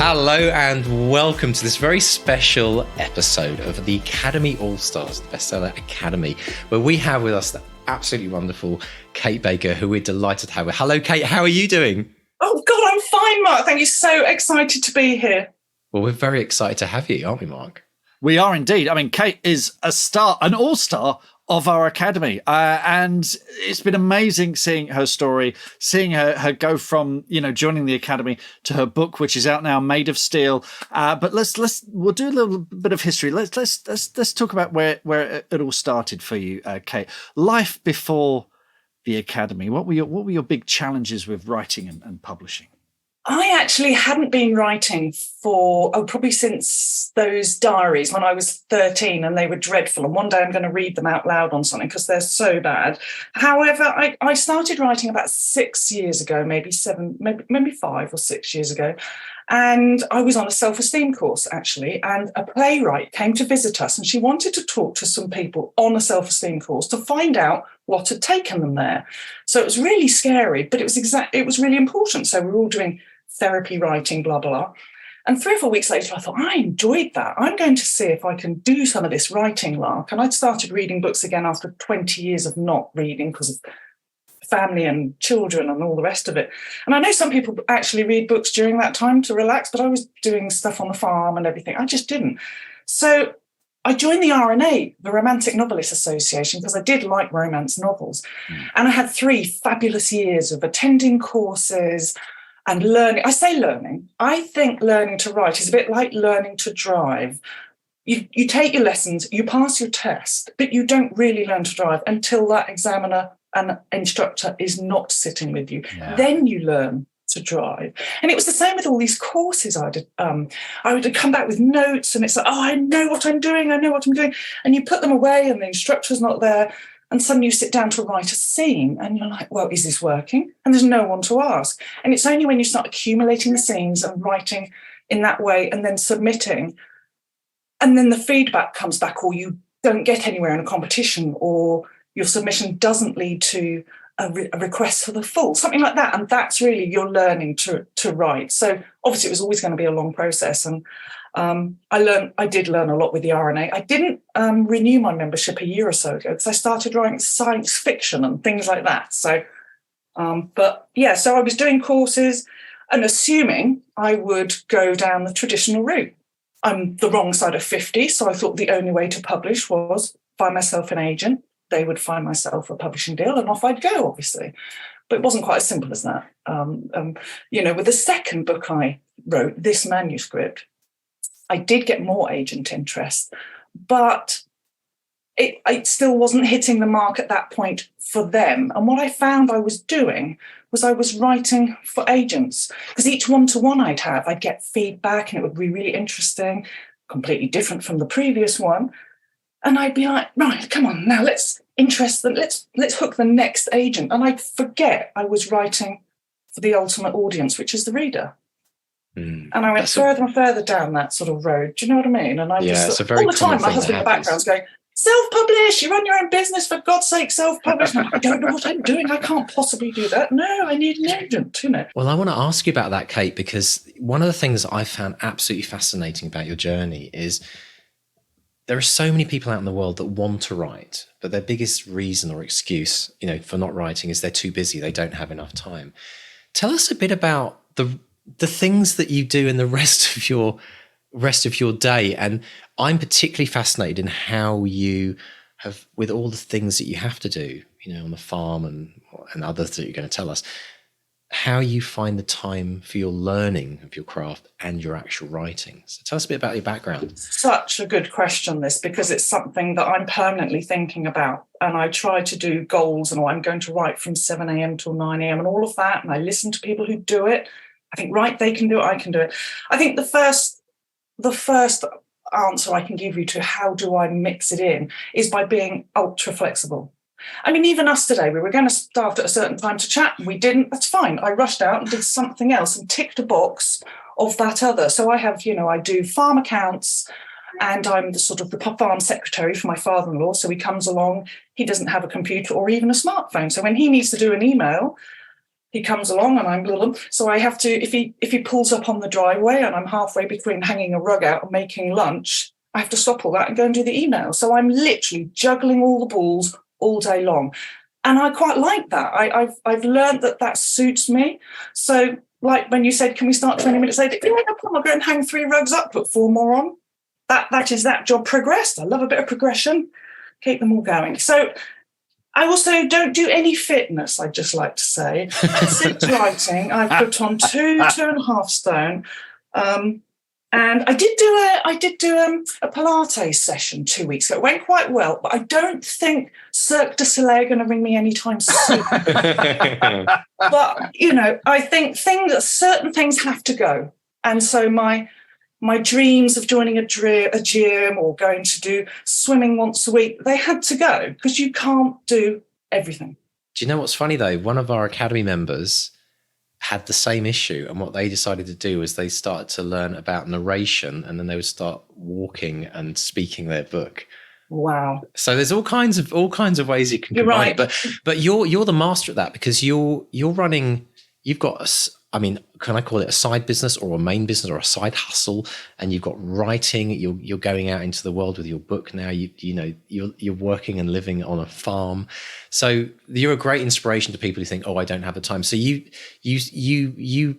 Hello and welcome to this very special episode of the Academy All-Stars, the Bestseller Academy, where we have with us the absolutely wonderful Kate Baker, who we're delighted to have. Hello, Kate. How are you doing? Oh, God, I'm fine, Mark. Thank you. So excited to be here. Well, we're very excited to have you, aren't we, Mark? We are indeed. I mean, Kate is a star, an all-star of our academy. And it's been amazing seeing her story, seeing her go from, joining the academy to her book, which is out now, Maid of Steel. But we'll do a little bit of history. Let's talk about where it all started for you, Kate. Life before the academy. What were your big challenges with writing and publishing? I actually hadn't been writing for, probably since those diaries when I was 13, and they were dreadful. And one day I'm going to read them out loud on something because they're so bad. However, I started writing about 6 years ago, maybe 5 or 6 years ago. And I was on a self-esteem course, actually, and a playwright came to visit us, and she wanted to talk to some people on a self-esteem course to find out what had taken them there. So it was really scary, but it was really important. So we were all doing therapy writing, blah, blah. And 3 or 4 weeks later, I thought, I enjoyed that. I'm going to see if I can do some of this writing lark. And I'd started reading books again after 20 years of not reading because of family and children and all the rest of it. And I know some people actually read books during that time to relax, but I was doing stuff on the farm and everything. I just didn't. So I joined the RNA, the Romantic Novelists Association, because I did like romance novels. And I had 3 fabulous years of attending courses and learning. I say learning. I think learning to write is a bit like learning to drive. You take your lessons, you pass your test, but you don't really learn to drive until that examiner and instructor is not sitting with you. Yeah. Then you learn to drive. And it was the same with all these courses I did. I would come back with notes, and it's like, I know what I'm doing. And you put them away, and the instructor's not there. And suddenly you sit down to write a scene, and you're like, well, is this working? And there's no one to ask. And it's only when you start accumulating the scenes and writing in that way and then submitting, and then the feedback comes back, or you don't get anywhere in a competition, or your submission doesn't lead to a request for the full, something like that. And that's really your learning to write. So obviously it was always going to be a long process. And I did learn a lot with the RNA. I didn't renew my membership a year or so ago because I started writing science fiction and things like that. So, so I was doing courses and assuming I would go down the traditional route. I'm the wrong side of 50, so I thought the only way to publish was find myself an agent. They would find myself a publishing deal, and off I'd go, obviously. But it wasn't quite as simple as that. With the second book I wrote, this manuscript, I did get more agent interest, but it still wasn't hitting the mark at that point for them. And what I found I was doing was I was writing for agents, because each one-to-one I'd get feedback, and it would be really interesting, completely different from the previous one. And I'd be like, right, come on, now let's hook the next agent. And I'd forget I was writing for the ultimate audience, which is the reader. And I went further and further down that sort of road. Do you know what I mean? And I all the time, my husband in the background's going, self-publish, you run your own business, for God's sake, self-publish. I don't know what I'm doing. I can't possibly do that. No, I need an agent, Well, I want to ask you about that, Kate, because one of the things I found absolutely fascinating about your journey is there are so many people out in the world that want to write, but their biggest reason or excuse, for not writing is they're too busy. They don't have enough time. Tell us a bit about the things that you do in the rest of your day. And I'm particularly fascinated in how you have, with all the things that you have to do, on the farm and others that you're going to tell us, how you find the time for your learning of your craft and your actual writing. So tell us a bit about your background. Such a good question, this, because it's something that I'm permanently thinking about. And I try to do goals, and I'm going to write from 7 a.m. till 9 a.m. and all of that. And I listen to people who do it. I think, right, they can do it, I can do it. I think the first answer I can give you to how do I mix it in is by being ultra flexible. I mean, even us today, we were going to start at a certain time to chat, and we didn't. That's fine. I rushed out and did something else and ticked a box of that other. So I have, I do farm accounts, and I'm the sort of the farm secretary for my father-in-law. So he comes along, he doesn't have a computer or even a smartphone. So when he needs to do an email, he comes along and I'm little. So I have to, if he pulls up on the driveway and I'm halfway between hanging a rug out and making lunch, I have to stop all that and go and do the email. So I'm literally juggling all the balls all day long. And I quite like that. I've learned that suits me. So like when you said, can we start 20 minutes later? Yeah, no problem. I'll go and hang 3 rugs up, put 4 more on. That is that job progressed. I love a bit of progression. Keep them all going. So I also don't do any fitness, I'd just like to say. Since writing, I've put on 2.5 stone. And I did do a Pilates session 2 weeks ago. It went quite well, but I don't think Cirque du Soleil are going to ring me anytime soon. But, I think certain things have to go. And so my dreams of joining a gym or going to do swimming once a week, they had to go because you can't do everything. Do you know what's funny, though? One of our Academy members had the same issue, and what they decided to do was they started to learn about narration, and then they would start walking and speaking their book. Wow! So there's all kinds of ways you can combine it, but you're the master at that because you're running. You've got can I call it a side business or a main business or a side hustle? And you've got writing. You're going out into the world with your book now. You're working and living on a farm. So you're a great inspiration to people who think, oh, I don't have the time. So you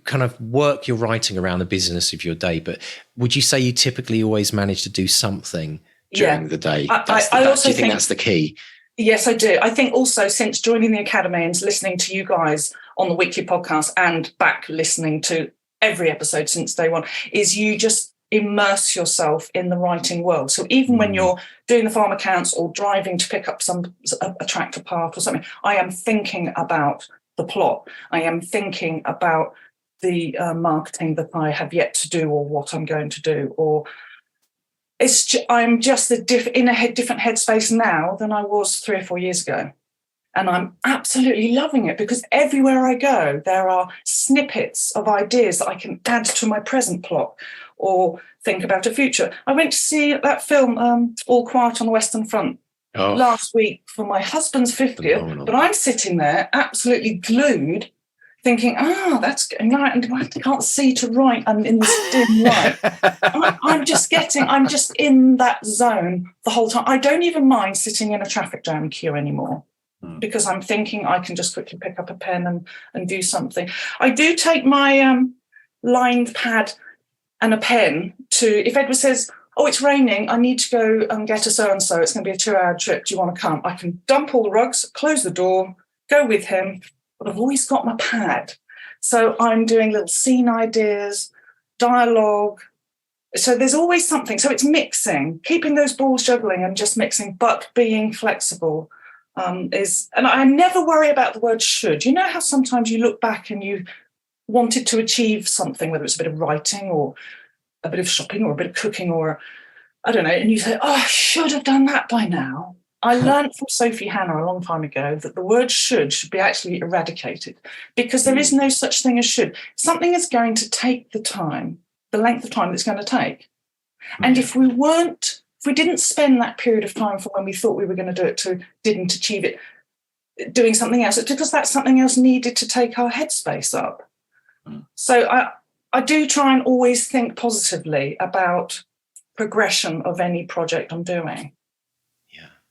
kind of work your writing around the business of your day. But would you say you typically always manage to do something during the day? I also do you think that's the key? Yes, I do. I think also since joining the Academy and listening to you guys on the weekly podcast and back listening to every episode since day one, is you just immerse yourself in the writing world. So even when you're doing the farm accounts or driving to pick up a tractor part or something, I am thinking about the plot. I am thinking about the marketing that I have yet to do or what I'm going to do, or I'm just in a different headspace now than I was 3 or 4 years ago. And I'm absolutely loving it because everywhere I go, there are snippets of ideas that I can add to my present plot or think about a future. I went to see that film, All Quiet on the Western Front, last week for my husband's 50th. Phenomenal. But I'm sitting there absolutely glued thinking, that's going right, and I can't see to write. I'm in this dim light. I'm just in that zone the whole time. I don't even mind sitting in a traffic jam queue anymore because I'm thinking I can just quickly pick up a pen and do something. I do take my lined pad and a pen to, if Edward says, oh, it's raining, I need to go and get a so-and-so, it's going to be a 2-hour trip, do you want to come? I can dump all the rugs, close the door, go with him, but I've always got my pad. So I'm doing little scene ideas, dialogue. So there's always something. So it's mixing, keeping those balls juggling and just mixing, but being flexible and I never worry about the word should. You know how sometimes you look back and you wanted to achieve something, whether it's a bit of writing or a bit of shopping or a bit of cooking or, I don't know, and you say, I should have done that by now. I learned from Sophie Hannah a long time ago that the word should be actually eradicated because there is no such thing as should. Something is going to take the length of time that it's going to take. And if we didn't spend that period of time from when we thought we were going to do it to didn't achieve it, doing something else, it's because that something else needed to take our headspace up. So I do try and always think positively about progression of any project I'm doing.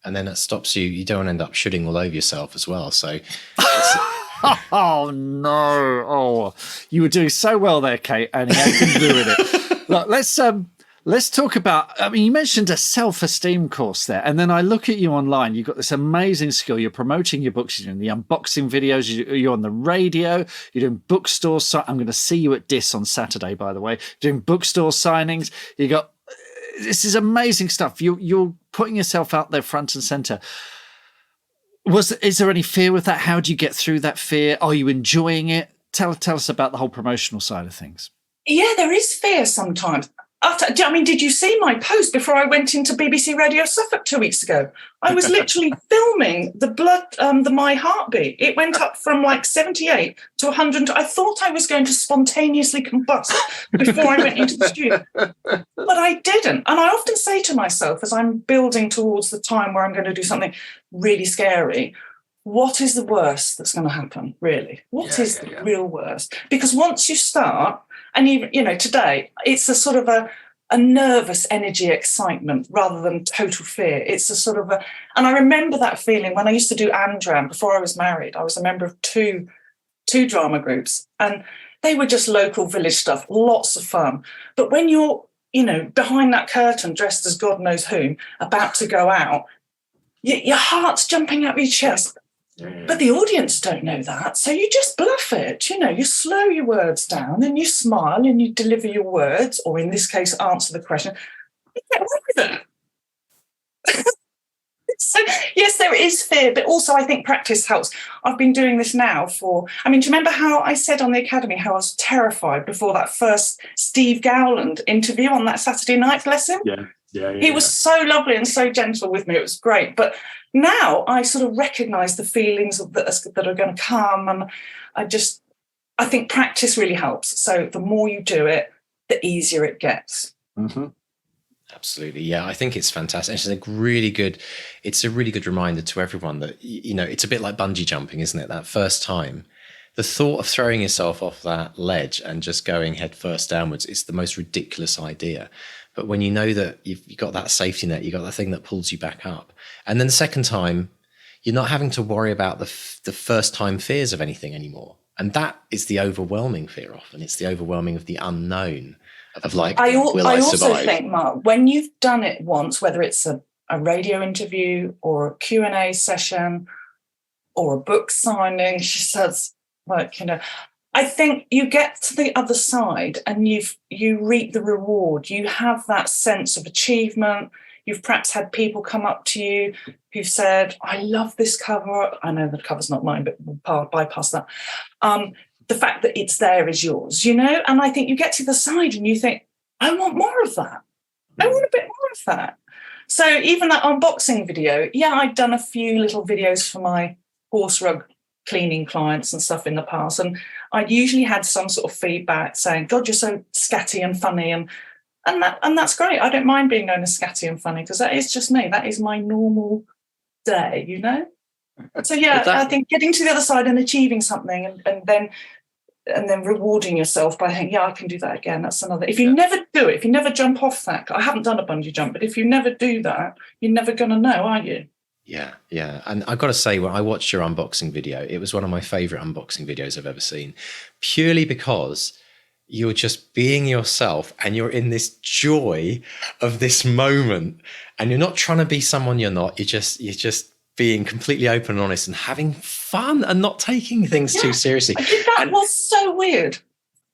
And then it stops you. You don't end up shooting all over yourself as well. So, oh no! Oh, you were doing so well there, Kate, and you can ruin it. Look, let's talk about. I mean, you mentioned a self-esteem course there, and then I look at you online. You've got this amazing skill. You're promoting your books. You're doing the unboxing videos. You're on the radio. You're doing bookstore. I'm going to see you at DIS on Saturday, by the way. Doing bookstore signings. You got. This is amazing stuff. You're putting yourself out there front and center. Is there any fear with that? How do you get through that fear? Are you enjoying it? Tell us about the whole promotional side of things. Yeah, there is fear sometimes. Did you see my post before I went into BBC Radio Suffolk 2 weeks ago? I was literally filming the My Heartbeat. It went up from like 78 to 100. I thought I was going to spontaneously combust before I went into the studio, but I didn't. And I often say to myself, as I'm building towards the time where I'm going to do something really scary, what is the worst that's going to happen, really? What is the real worst? Because once you start, and even, today, it's a sort of a nervous energy excitement rather than total fear. It's a sort of and I remember that feeling when I used to do Amdram before I was married. I was a member of two drama groups, and they were just local village stuff, lots of fun. But when you're, behind that curtain, dressed as God knows whom, about to go out, your heart's jumping out of your chest. But the audience don't know that. So you just bluff it. You slow your words down and you smile and you deliver your words, or in this case, answer the question. You get on with it. So, yes, there is fear, but also I think practice helps. I've been doing this now do you remember how I said on the Academy how I was terrified before that first Steve Gowland interview on that Saturday night lesson? He was so lovely and so gentle with me. It was great. But now I sort of recognise the feelings that are going to come. And I think practice really helps. So the more you do it, the easier it gets. Mm-hmm. Absolutely. Yeah, I think it's fantastic. It's a really good reminder to everyone that, it's a bit like bungee jumping, isn't it? That first time, the thought of throwing yourself off that ledge and just going head first downwards is the most ridiculous idea. But when you know that you've got that safety net, you've got that thing that pulls you back up. And then the second time, you're not having to worry about the first time fears of anything anymore. And that is the overwhelming fear often. It's the overwhelming of the unknown. Of like, I also survive? think, Mark, when you've done it once, whether it's a radio interview or a Q&A session or a book signing, she says, I think you get to the other side and you reap the reward. You have that sense of achievement. You've perhaps had people come up to you who've said, I love this cover. I know the cover's not mine, but we'll bypass that. The fact that it's there is yours, and I think you get to the side and you think, I want more of that. I want a bit more of that. So even that unboxing video, I'd done a few little videos for my horse rug cleaning clients and stuff in the past. And I'd usually had some sort of feedback saying, God, you're so scatty and funny. And that's great. I don't mind being known as scatty and funny because that is just me. That is my normal day, So I think getting to the other side and achieving something and then rewarding yourself by thinking, I can do that again. That's another. If you never do it, if you never jump off that, I haven't done a bungee jump, but if you never do that, you're never going to know, are you? Yeah. And I've got to say, when I watched your unboxing video, it was one of my favourite unboxing videos I've ever seen, purely because you're just being yourself and you're in this joy of this moment and you're not trying to be someone you're not. You're just being completely open and honest and having fun and not taking things too seriously. That was so weird.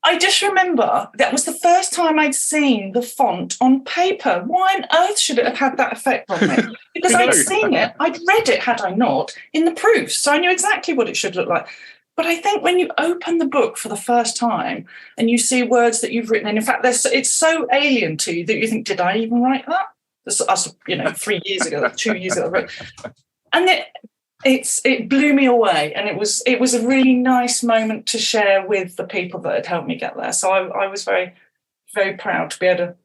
I just remember that was the first time I'd seen the font on paper. Why on earth should it have had that effect on me? Because I'd seen it, I'd read it, had I not, in the proofs. So I knew exactly what it should look like. But I think when you open the book for the first time and you see words that you've written, and in fact, it's so alien to you that you think, did I even write that? This us, 3 years ago, 2 years ago. And it blew me away, and it was a really nice moment to share with the people that had helped me get there. So I was very, very proud to be able to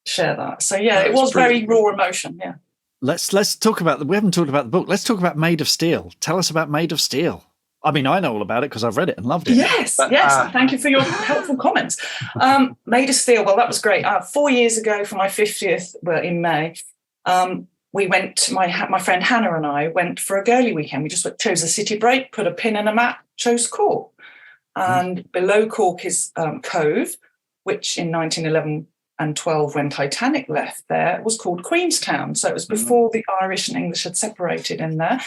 share that. So it was very raw emotion. Yeah. Let's talk about we haven't talked about the book. Let's talk about Maid of Steel. Tell us about Maid of Steel. I mean, I know all about it because I've read it and loved it. Yes. Thank you for your helpful comments. Maid of Steel. Well, that was great. 4 years ago for my 50th, in May. We went, my friend Hannah and I went for a girly weekend. We just chose a city break, put a pin in a map, chose Cork. And below Cork is Cove, which in 1911 and 12, when Titanic left there, was called Queenstown. So it was before the Irish and English had separated in there.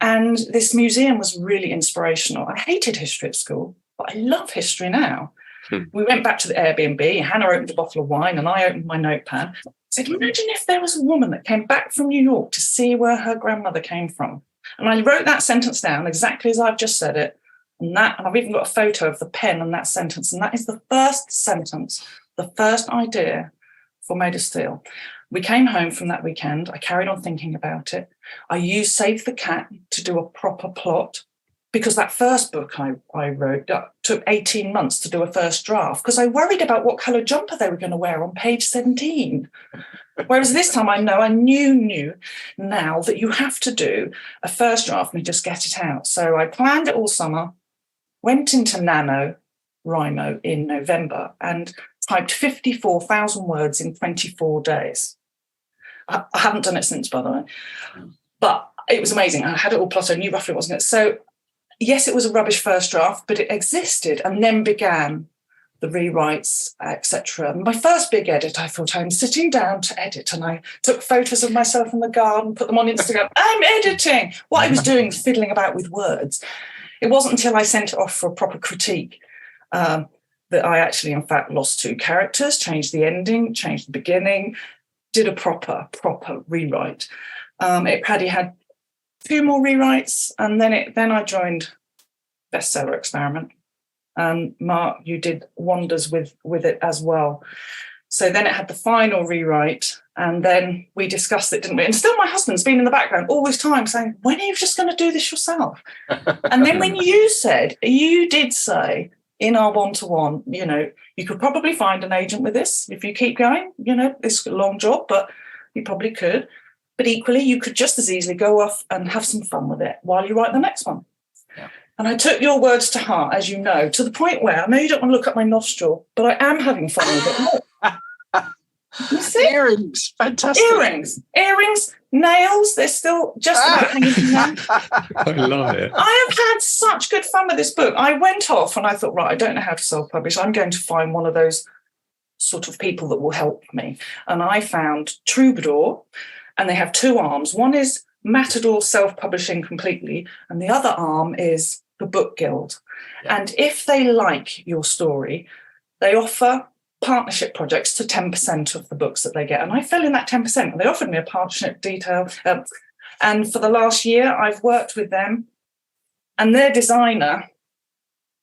And this museum was really inspirational. I hated history at school, but I love history now. We went back to the Airbnb. Hannah opened a bottle of wine and I opened my notepad. I said, imagine if there was a woman that came back from New York to see where her grandmother came from. And I wrote that sentence down exactly as I've just said it. And I've even got a photo of the pen and that sentence. And that is the first sentence, the first idea for Maid of Steel. We came home from that weekend. I carried on thinking about it. I used Save the Cat to do a proper plot, because that first book I wrote took 18 months to do a first draft because I worried about what colour jumper they were going to wear on page 17. Whereas this time I knew now that you have to do a first draft and just get it out. So I planned it all summer, went into NaNoWriMo in November and typed 54,000 words in 24 days. I haven't done it since, by the way. But it was amazing. I had it all plotted. I knew roughly what was in it. So, yes, it was a rubbish first draft, but it existed and then began the rewrites, etc. My first big edit, I thought, I'm sitting down to edit, and I took photos of myself in the garden, put them on Instagram. I'm editing. What I was doing was fiddling about with words. It wasn't until I sent it off for a proper critique that I actually, in fact, lost 2 characters, changed the ending, changed the beginning, did a proper rewrite. Paddy had 2 more rewrites, and then I joined Bestseller Experiment. And Mark, you did wonders with it as well. So then it had the final rewrite, and then we discussed it, didn't we? And still my husband's been in the background all this time saying, when are you just going to do this yourself? And then when you did say in our one-to-one, you could probably find an agent with this if you keep going, it's a long job, but you probably could. But equally, you could just as easily go off and have some fun with it while you write the next one. Yeah. And I took your words to heart, as you know, to the point where I know you don't want to look at my nostril, but I am having fun with it. Look. You see? Earrings, fantastic. Earrings, nails, they're still just about hanging down. I love it. I have had such good fun with this book. I went off and I thought, right, I don't know how to self-publish. I'm going to find one of those sort of people that will help me. And I found Troubadour, and they have 2 arms. One is Matador self-publishing completely, and the other arm is the Book Guild. Yeah. And if they like your story, they offer partnership projects to 10% of the books that they get. And I fell in that 10%. And they offered me a partnership detail. And for the last year, I've worked with them. And their designer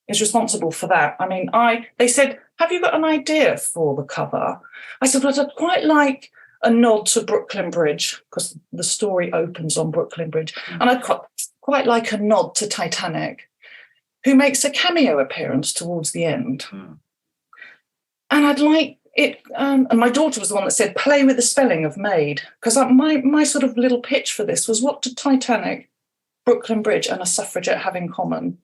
is responsible for that. I mean, they said, have you got an idea for the cover? I said, well, I'd quite like a nod to Brooklyn Bridge, because the story opens on Brooklyn Bridge. And I'd quite like a nod to Titanic, who makes a cameo appearance towards the end. And I'd like it, and my daughter was the one that said, play with the spelling of Maid, because my sort of little pitch for this was, what do Titanic, Brooklyn Bridge and a suffragette have in common?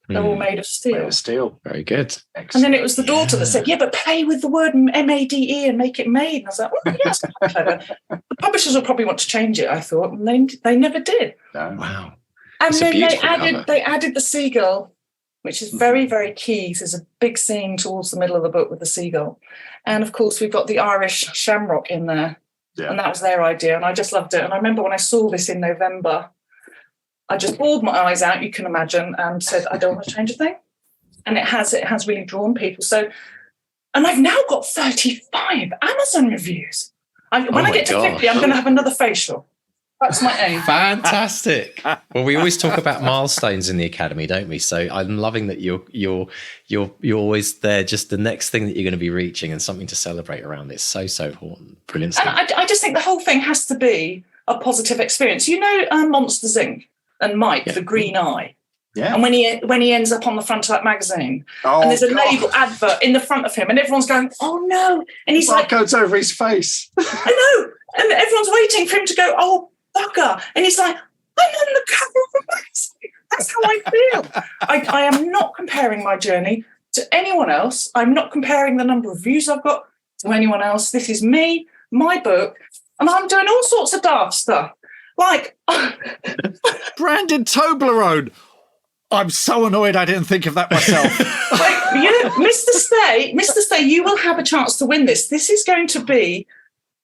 They're all made of steel. Made of steel. Very good. Excellent. And then it was the daughter that said, yeah, but play with the word MADE and make it Maid. And I was like, oh, yes, quite clever. The publishers will probably want to change it, I thought, and they never did. No. Wow. And It's a then beautiful they added the seagull, which is very, very key. There's a big scene towards the middle of the book with the seagull. And, of course, we've got the Irish shamrock in there. Yeah. And that was their idea, and I just loved it. And I remember when I saw this in November, I just bawled my eyes out, you can imagine, and said, I don't want to change a thing. And it has really drawn people. So, and I've now got 35 Amazon reviews. When I get to 50, I'm going to have another facial. That's my aim. Fantastic. Well, we always talk about milestones in the Academy, don't we? So I'm loving that you're always there, just the next thing that you're going to be reaching and something to celebrate around. It's so important. Brilliant stuff. And I just think the whole thing has to be a positive experience. You know, Monsters Inc. and Mike, the green eye. Yeah. And when he ends up on the front of that magazine, and there's a label advert in the front of him, and everyone's going, "Oh no!" And he's like, goes over his face. I know, and everyone's waiting for him to go, "Oh bugger!" And he's like, "I'm on the cover of a magazine." That's how I feel. I am not comparing my journey to anyone else. I'm not comparing the number of views I've got to anyone else. This is me, my book, and I'm doing all sorts of daft stuff. Like branded Toblerone. I'm so annoyed I didn't think of that myself. Mr. Stay, you will have a chance to win this. This is going to be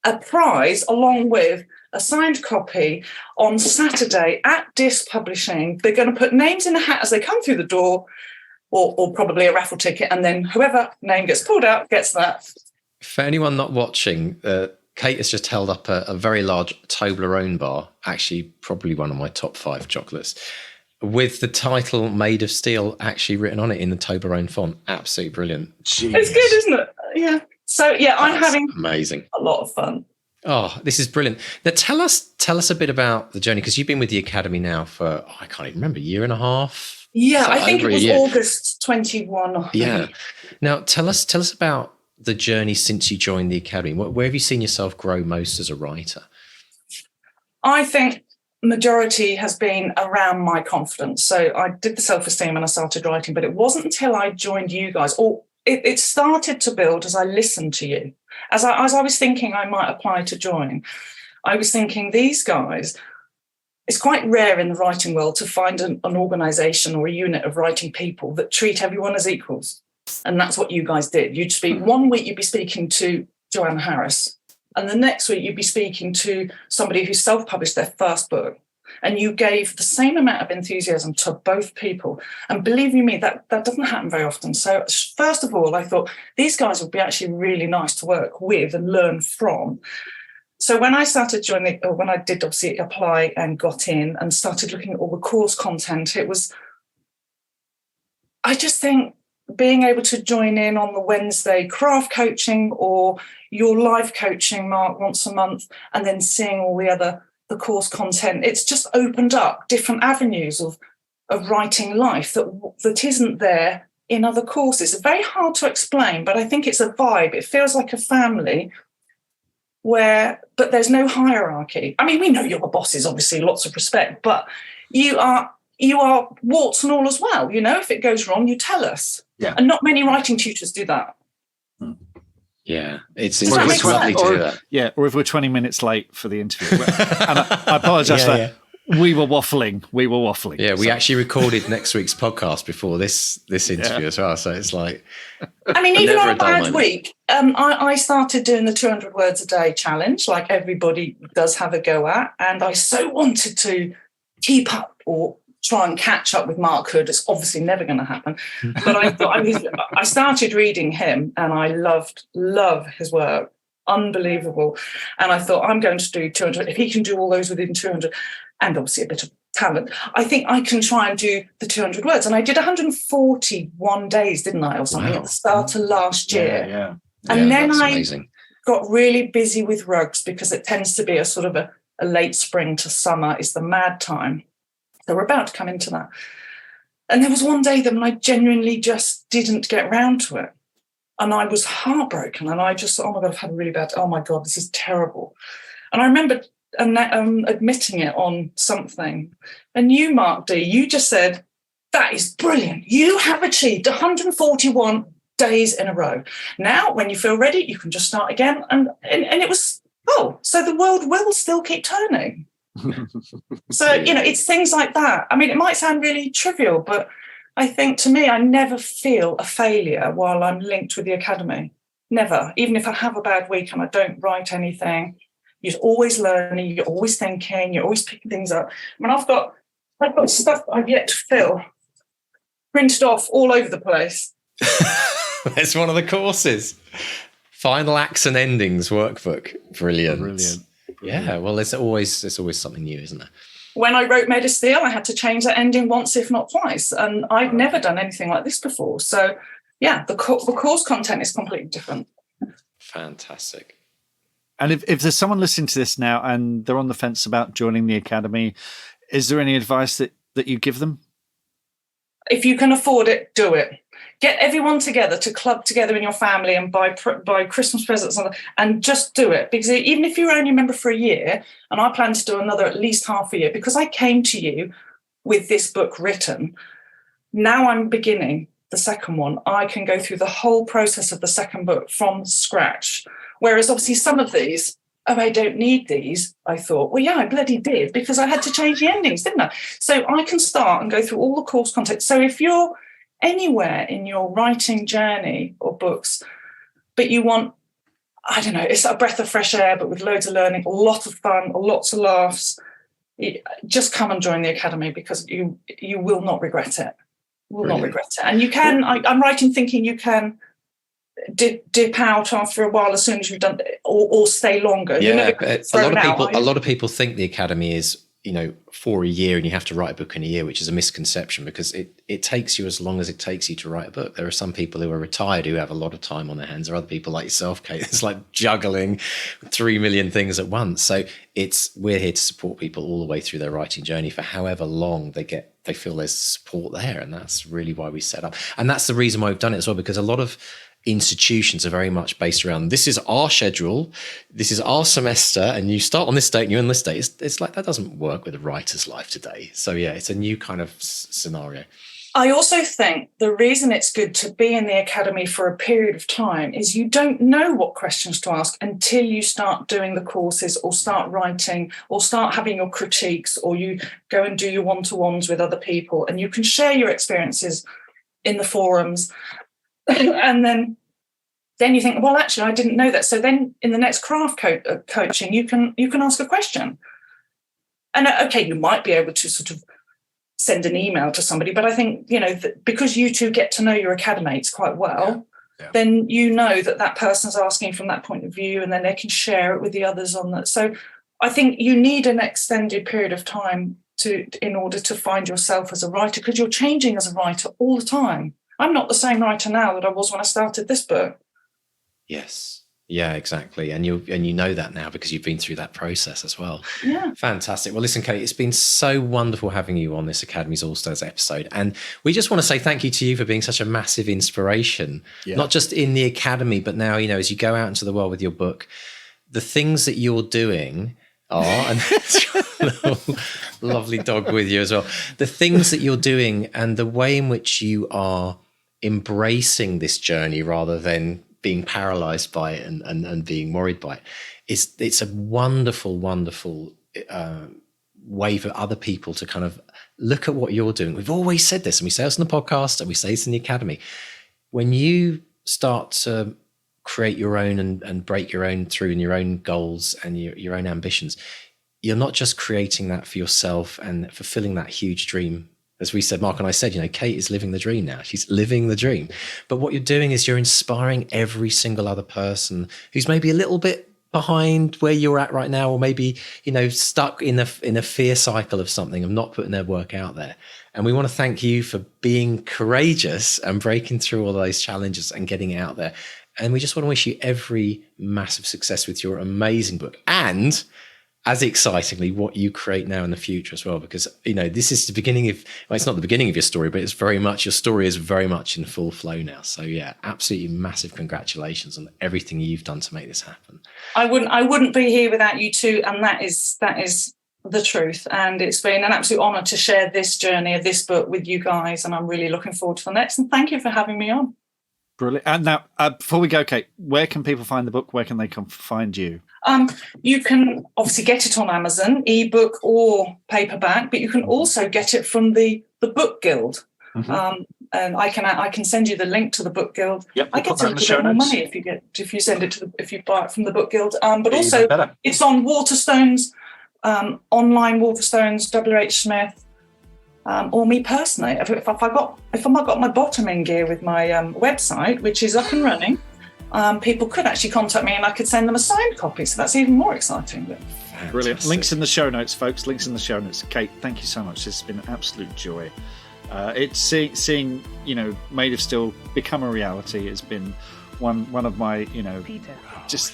a prize along with a signed copy on Saturday at Disc Publishing. They're going to put names in a hat as they come through the door, or probably a raffle ticket, and then whoever name gets pulled out gets that. For anyone not watching, Kate has just held up a very large Toblerone bar, actually probably one of my top 5 chocolates, with the title Maid of Steel actually written on it in the Toblerone font. Absolutely brilliant. Jeez. It's good, isn't it? Yeah. So, yeah, I'm having amazing. A lot of fun. Oh, this is brilliant. Now, tell us a bit about the journey, because you've been with the Academy now for, I can't even remember, a year and a half? Yeah, I think it was August 21. Yeah. Now, tell us about the journey since you joined the Academy? Where have you seen yourself grow most as a writer? I think majority has been around my confidence. So I did the self-esteem and I started writing, but it wasn't until I joined you guys, or it started to build as I listened to you. As I was thinking I might apply to join, I was thinking these guys, it's quite rare in the writing world to find an organisation or a unit of writing people that treat everyone as equals. And that's what you guys did. You'd speak one week, you'd be speaking to Joanne Harris, and the next week you'd be speaking to somebody who self-published their first book. And you gave the same amount of enthusiasm to both people. And believe you me, that doesn't happen very often. So first of all, I thought these guys would be actually really nice to work with and learn from. So when I started joining, or when I did obviously apply and got in and started looking at all the course content, I just think being able to join in on the Wednesday craft coaching or your live coaching, Mark, once a month, and then seeing all the course content, it's just opened up different avenues of writing life that isn't there in other courses. It's very hard to explain, but I think it's a vibe. It feels like a family but there's no hierarchy. I mean, we know you're the bosses, obviously, lots of respect, but you are warts and all as well. You know, if it goes wrong, you tell us. Yeah. And not many writing tutors do that. Yeah, it's make lovely to sense? do that. Yeah, or if we're 20 minutes late for the interview. And I apologise for that. We were waffling. Yeah, we actually recorded next week's podcast before this interview as well. So it's like, I mean, even on a bad week, I started doing the 200 words a day challenge, like everybody does have a go at. And I so wanted to keep up or try and catch up with Mark Hood. It's obviously never going to happen. But I started reading him and I love his work. Unbelievable. And I thought, I'm going to do 200. If he can do all those within 200, and obviously a bit of talent, I think I can try and do the 200 words. And I did 141 days, didn't I, or something, at the start of last year. Yeah. And then I amazing. Got really busy with rugs because it tends to be a sort of a late spring to summer is the mad time. So we're about to come into that. And there was one day that I genuinely just didn't get round to it. And I was heartbroken. And I just, oh my God, I've had a really bad, oh my God, this is terrible. And I remember admitting it on something. And you, Mark D, you just said, that is brilliant. You have achieved 141 days in a row. Now, when you feel ready, you can just start again. And it was, so the world will still keep turning. So, it's things like that. I mean, it might sound really trivial, but I think to me, I never feel a failure while I'm linked with the Academy. Never. Even if I have a bad week and I don't write anything, you're always learning, you're always thinking, you're always picking things up. I mean, I've got stuff I've yet to fill, printed off all over the place. It's one of the courses. Final Acts and Endings workbook. Brilliant. Yeah, well, it's always something new, isn't it? When I wrote Maid of Steel, I had to change that ending once, if not twice. And I've never done anything like this before. So, yeah, the course content is completely different. Fantastic. And if there's someone listening to this now and they're on the fence about joining the Academy, is there any advice that you give them? If you can afford it, do it. Get everyone together to club together in your family and buy Christmas presents and just do it. Because even if you're only a member for a year, and I plan to do another at least half a year, because I came to you with this book written, now I'm beginning the second one. I can go through the whole process of the second book from scratch. Whereas obviously some of these, I don't need these. I thought, well, yeah, I bloody did, because I had to change the endings, didn't I? So I can start and go through all the course content. So if you're anywhere in your writing journey or books, but you want, I don't know, it's a breath of fresh air, but with loads of learning, a lot of fun, lots of laughs, just come and join the Academy, because you will not regret it. Not regret it. And you can, I'm right in thinking you can dip out after a while as soon as you've done it, or stay longer. Yeah, a lot of people think the Academy is, for a year and you have to write a book in a year, which is a misconception, because it takes you as long as it takes you to write a book. There are some people who are retired who have a lot of time on their hands. There are other people like yourself, Kate. It's like juggling 3 million things at once. So we're here to support people all the way through their writing journey for however long they feel there's support there. And that's really why we set up. And that's the reason why we've done it as well, because a lot of institutions are very much based around, this is our schedule, this is our semester, and you start on this date and you end this date. It's like, that doesn't work with a writer's life today. So yeah, it's a new kind of scenario. I also think the reason it's good to be in the academy for a period of time is you don't know what questions to ask until you start doing the courses or start writing or start having your critiques, or you go and do your one-to-ones with other people, and you can share your experiences in the forums. And then you think, well, actually, I didn't know that. So then in the next craft coaching, you can ask a question. And okay, you might be able to sort of send an email to somebody, but I think, because you two get to know your academates quite well, then you know that person's asking from that point of view, and then they can share it with the others on that. So I think you need an extended period of time in order to find yourself as a writer, because you're changing as a writer all the time. I'm not the same writer now that I was when I started this book. Yes. Yeah, exactly. And you know that now because you've been through that process as well. Yeah. Fantastic. Well, listen, Kate, it's been so wonderful having you on this Academy's All-Stars episode. And we just want to say thank you to you for being such a massive inspiration, not just in the Academy, but now, as you go out into the world with your book, the things that you're doing are, and lovely dog with you as well, the things that you're doing and the way in which you are embracing this journey rather than being paralyzed by it and being worried by it. It's a wonderful, wonderful way for other people to kind of look at what you're doing. We've always said this, and we say this on the podcast, and we say this in the Academy. When you start to create your own and break your own through in your own goals and your own ambitions, you're not just creating that for yourself and fulfilling that huge dream. As we said, Mark and I said, Kate is living the dream now. She's living the dream. But what you're doing is you're inspiring every single other person who's maybe a little bit behind where you're at right now, or maybe, stuck in a fear cycle of something, of not putting their work out there. And we want to thank you for being courageous and breaking through all those challenges and getting it out there. And we just want to wish you every massive success with your amazing book. And as excitingly, what you create now in the future as well, because, this is the beginning of, well, it's not the beginning of your story, but it's very much, your story is very much in full flow now. So yeah, absolutely massive congratulations on everything you've done to make this happen. I wouldn't be here without you two. And that is the truth. And it's been an absolute honour to share this journey of this book with you guys. And I'm really looking forward to the next. And thank you for having me on. Brilliant. And now, before we go, Kate, where can people find the book? Where can they come find you? You can obviously get it on Amazon, ebook or paperback, but you can also get it from the Book Guild. Mm-hmm. And I can send you the link to the Book Guild. Yep, I get a little bit more money if you send it if you buy it from the Book Guild. But also it's on Waterstones, online Waterstones, WH Smith. Or me personally, if I've got my bottoming gear with my website, which is up and running, people could actually contact me and I could send them a signed copy. So that's even more exciting. Brilliant. Links in the show notes, folks. Links in the show notes. Kate, thank you so much. This has been an absolute joy. It's seeing Maid of Steel become a reality has been one of my Peter. Just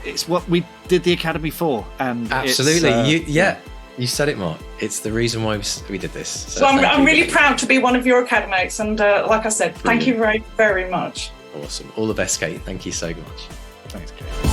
it's what we did the Academy for, and absolutely you said it, Mark. It's the reason why we did this. So I'm really proud to be one of your academates, and like I said, thank you very, very much. Awesome. All the best, Kate. Thank you so much. Thanks, Kate.